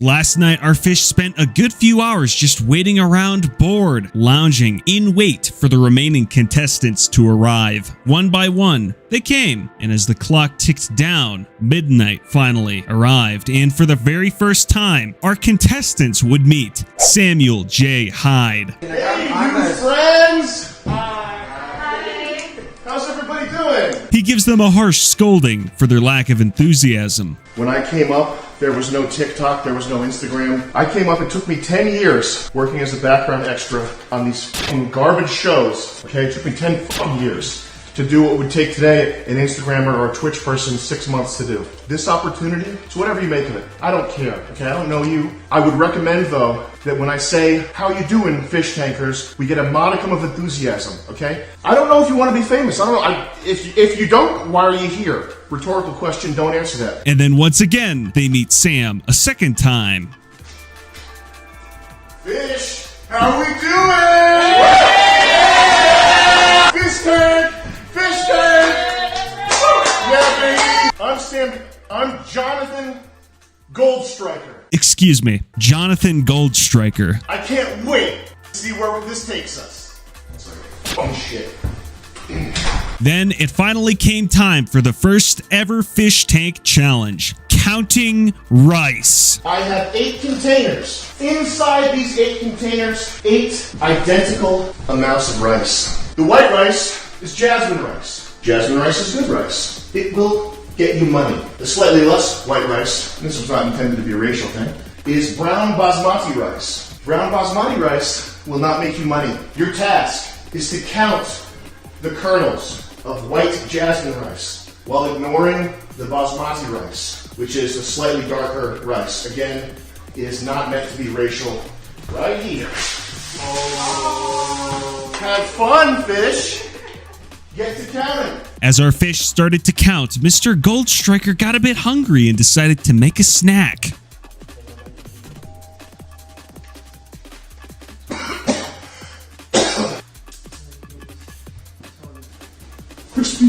Last night, our fish spent a good few hours just waiting around bored, lounging in wait for the remaining contestants to arrive. One by one, they came, and as the clock ticked down, midnight finally arrived, and for the very first time, our contestants would meet Samuel J. Hyde. Hey, new friends! Hi. How's everybody doing? He gives them a harsh scolding for their lack of enthusiasm. When I came up, there was no TikTok, there was no Instagram. I came up, it took me 10 years working as a background extra on these fucking garbage shows. Okay, it took me 10 fucking years to do what would take today an Instagrammer or a Twitch person 6 months to do. This opportunity, it's whatever you make of it. I don't care, okay? I don't know you. I would recommend, though, that when I say, how you doing, fish tankers, we get a modicum of enthusiasm, okay? I don't know if you want to be famous. I don't know. If you don't, why are you here? Rhetorical question, don't answer that. And then once again, they meet Sam a second time. Fish, how we doing? Fishtank! Fishtank! Yeah, baby! I'm Jonathan Goldstriker. Excuse me, Jonathan Goldstriker. I can't wait to see where this takes us. Oh shit. Then it finally came time for the first ever fish tank challenge. Counting rice. I have 8 containers. Inside these 8 containers, 8 identical amounts of rice. The white rice is jasmine rice. Jasmine rice is good rice. It will get you money. The slightly less white rice, and this was not intended to be a racial thing, is brown basmati rice. Brown basmati rice will not make you money. Your task is to count the kernels of white jasmine rice while ignoring the basmati rice, which is a slightly darker rice. Again, it is not meant to be racial. Right here. Oh. Have fun, fish. Get to counting. As our fish started to count, Mr. Goldstriker got a bit hungry and decided to make a snack. Crispy.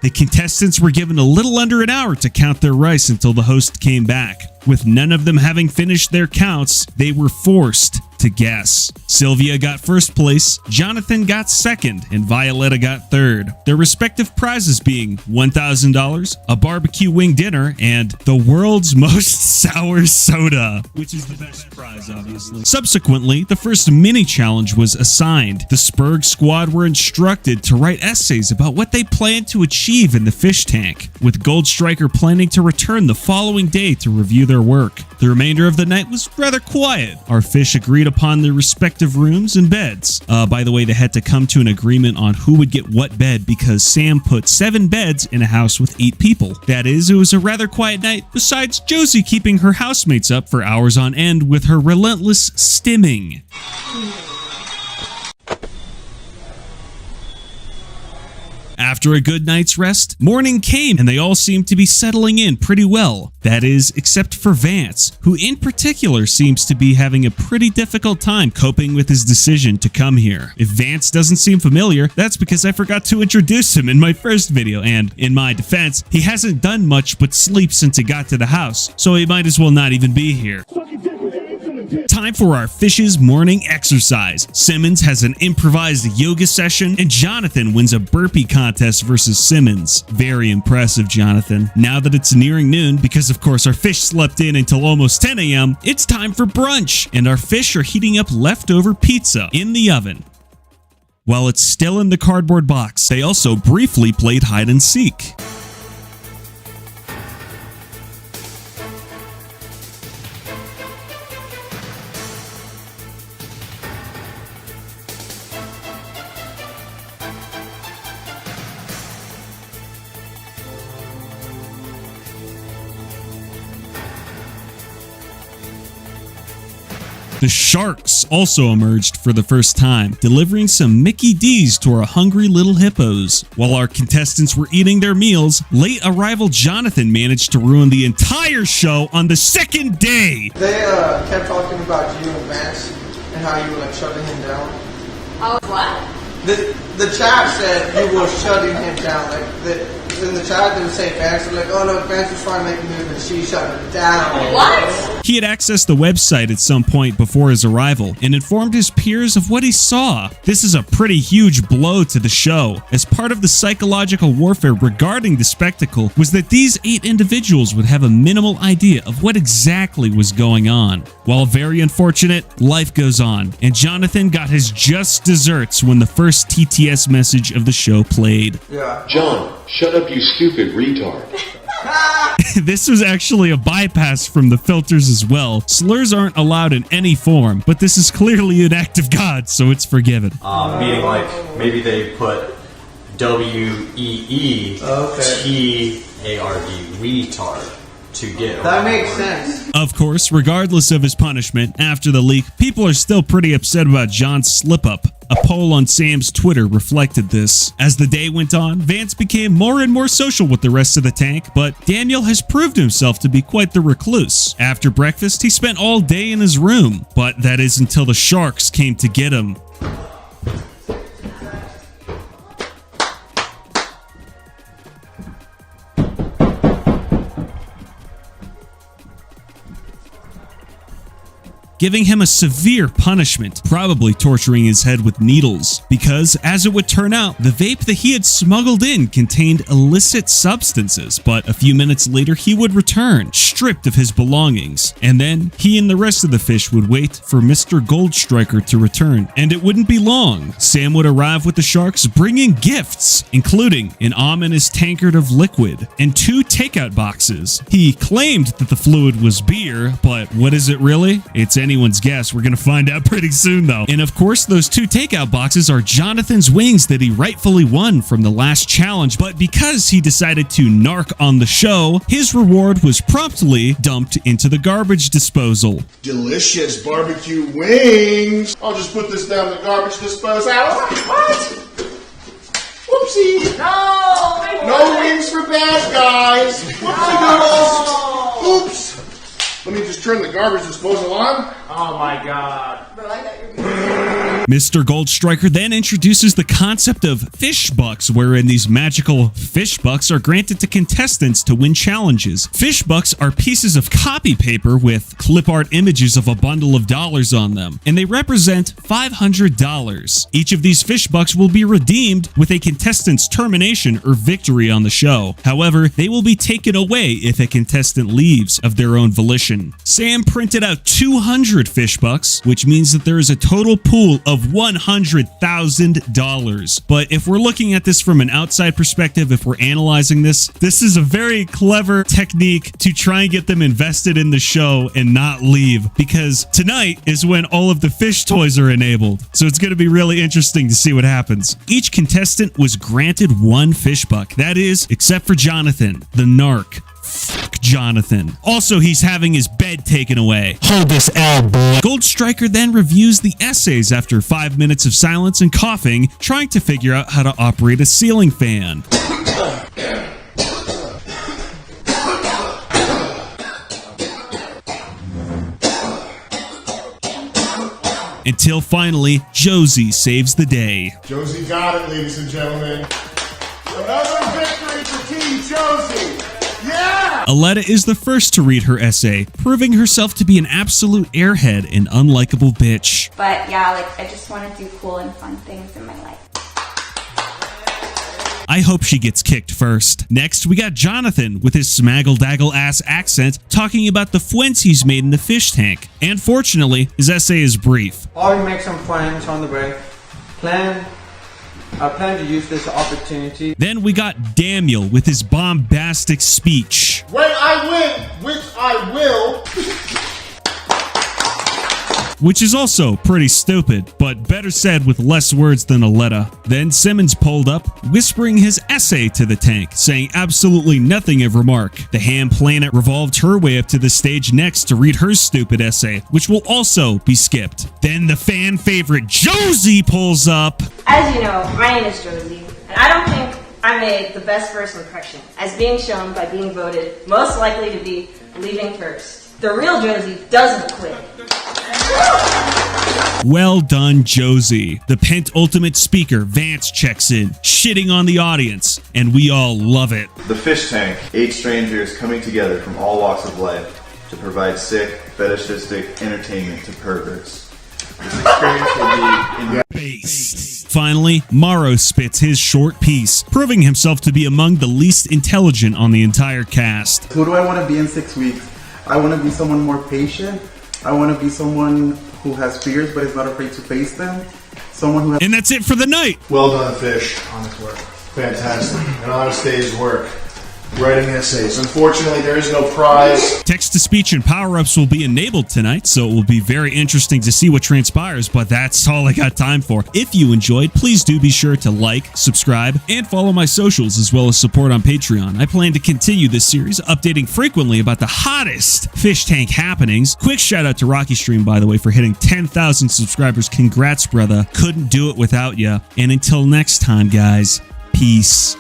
The contestants were given a little under an hour to count their rice until the host came back. With none of them having finished their counts, they were forced to guess. Sylvia got first place, Jonathan got second, and Violetta got third. Their respective prizes being $1,000, a barbecue wing dinner, and the world's most sour soda, which is the best prize, obviously. Subsequently, the first mini challenge was assigned. The Spurg squad were instructed to write essays about what they planned to achieve in the fish tank, with Goldstriker planning to return the following day to review their work. The remainder of the night was rather quiet. Our fish agreed upon their respective rooms and beds. By the way, they had to come to an agreement on who would get what bed because Sam put 7 beds in a house with 8 people. That is, it was a rather quiet night, besides Josie keeping her housemates up for hours on end with her relentless stimming. After a good night's rest, morning came and they all seemed to be settling in pretty well. That is, except for Vance, who in particular seems to be having a pretty difficult time coping with his decision to come here. If Vance doesn't seem familiar, that's because I forgot to introduce him in my first video, and in my defense, he hasn't done much but sleep since he got to the house, so he might as well not even be here. Time for our fish's morning exercise. Simmons has an improvised yoga session, and Jonathan wins a burpee contest versus Simmons. Very impressive, Jonathan. Now that it's nearing noon, because of course our fish slept in until almost 10 a.m., it's time for brunch, and our fish are heating up leftover pizza in the oven. While it's still in the cardboard box, they also briefly played hide and seek. The sharks also emerged for the first time, delivering some Mickey D's to our hungry little hippos. While our contestants were eating their meals, late arrival Jonathan managed to ruin the entire show on the second day. They kept talking about you and Vance and how you were like shutting him down. Oh, what? The chat said you were shutting him down. In the chat, they would say fans were like, oh no, fans were trying to make a move and she shut him down. What? He had accessed the website at some point before his arrival and informed his peers of what he saw. This is a pretty huge blow to the show, as part of the psychological warfare regarding the spectacle was that these 8 individuals would have a minimal idea of what exactly was going on. While very unfortunate, life goes on, and Jonathan got his just desserts when the first TTS message of the show played. Yeah. John, shut up, you stupid retard. This was actually a bypass from the filters as well. Slurs aren't allowed in any form, but this is clearly an act of God, so it's forgiven. Meaning like maybe they put WEETARD, retard, to get That makes sense. Of course, regardless of his punishment, after the leak, people are still pretty upset about John's slip-up. A poll on Sam's Twitter reflected this. As the day went on, Vance became more and more social with the rest of the tank, but Daniel has proved himself to be quite the recluse. After breakfast, he spent all day in his room, but that is until the sharks came to get him. Giving him a severe punishment, probably torturing his head with needles, because, as it would turn out, the vape that he had smuggled in contained illicit substances, but a few minutes later he would return, stripped of his belongings, and then he and the rest of the fish would wait for Mr. Goldstriker to return, and it wouldn't be long. Sam would arrive with the sharks bringing gifts, including an ominous tankard of liquid and 2 takeout boxes. He claimed that the fluid was beer, but what is it really? It's anyone's guess. We're gonna find out pretty soon though. And of course, those 2 takeout boxes are Jonathan's wings that he rightfully won from the last challenge, but because he decided to narc on the show, his reward was promptly dumped into the garbage disposal. Delicious barbecue wings. I'll just put this down the garbage disposal. What? Whoopsie. No wings for bad guys. Whoopsie doodles. Oops. Let me just turn the garbage disposal on. Oh my god. Bro, I got your Mr. Goldstriker then introduces the concept of fish bucks, wherein these magical fish bucks are granted to contestants to win challenges. Fish bucks are pieces of copy paper with clip art images of a bundle of dollars on them, and they represent $500. Each of these fish bucks will be redeemed with a contestant's termination or victory on the show. However, they will be taken away if a contestant leaves of their own volition. Sam printed out 200 fish bucks, which means that there is a total pool of $100,000. But if we're looking at this from an outside perspective, if we're analyzing this, this is a very clever technique to try and get them invested in the show and not leave, because tonight is when all of the fish toys are enabled. So it's going to be really interesting to see what happens. Each contestant was granted 1 fish buck. That is, except for Jonathan, the narc. Fuck Jonathan. Also, he's having his bed taken away. Hold this L, boy. Goldstriker then reviews the essays after 5 minutes of silence and coughing, trying to figure out how to operate a ceiling fan. Until finally, Josie saves the day. Josie got it, ladies and gentlemen. Another victory for Team Josie. Yeah! Aletta is the first to read her essay, proving herself to be an absolute airhead and unlikable bitch. But yeah, like, I just want to do cool and fun things in my life. I hope she gets kicked first. Next, we got Jonathan with his smaggle-daggle-ass accent talking about the fwents he's made in the fish tank. And fortunately, his essay is brief. Or make some friends on the break. I plan to use this opportunity. Then we got Daniel with his bombastic speech. When I win, which I will. Which is also pretty stupid, but better said with less words than Aletta. Then Simmons pulled up, whispering his essay to the tank, saying absolutely nothing of remark. The Ham Planet revolved her way up to the stage next to read her stupid essay, which will also be skipped. Then the fan favorite Josie pulls up. As you know, my name is Josie, and I don't think I made the best first impression, as being shown by being voted most likely to be leaving first. The real Josie doesn't quit. Well done, Josie. The penultimate speaker, Vance, checks in, shitting on the audience, and we all love it. The Fishtank, 8 strangers coming together from all walks of life to provide sick, fetishistic entertainment to perverts. This experience will be Based. Finally, Morrow spits his short piece, proving himself to be among the least intelligent on the entire cast. Who do I want to be in 6 weeks? I want to be someone more patient. I want to be someone who has fears but is not afraid to face them. Someone who has... And that's it for the night. Well done, Fish. Honest work. Fantastic. An honest day's work. Writing essays. Unfortunately, there is no prize. Text-to-speech and power-ups will be enabled tonight, so it will be very interesting to see what transpires, but that's all I got time for. If you enjoyed, please do be sure to like, subscribe, and follow my socials, as well as support on Patreon. I plan to continue this series, updating frequently about the hottest Fishtank happenings. Quick shout-out to Rocky Stream, by the way, for hitting 10,000 subscribers. Congrats, brother. Couldn't do it without ya. And until next time, guys, peace.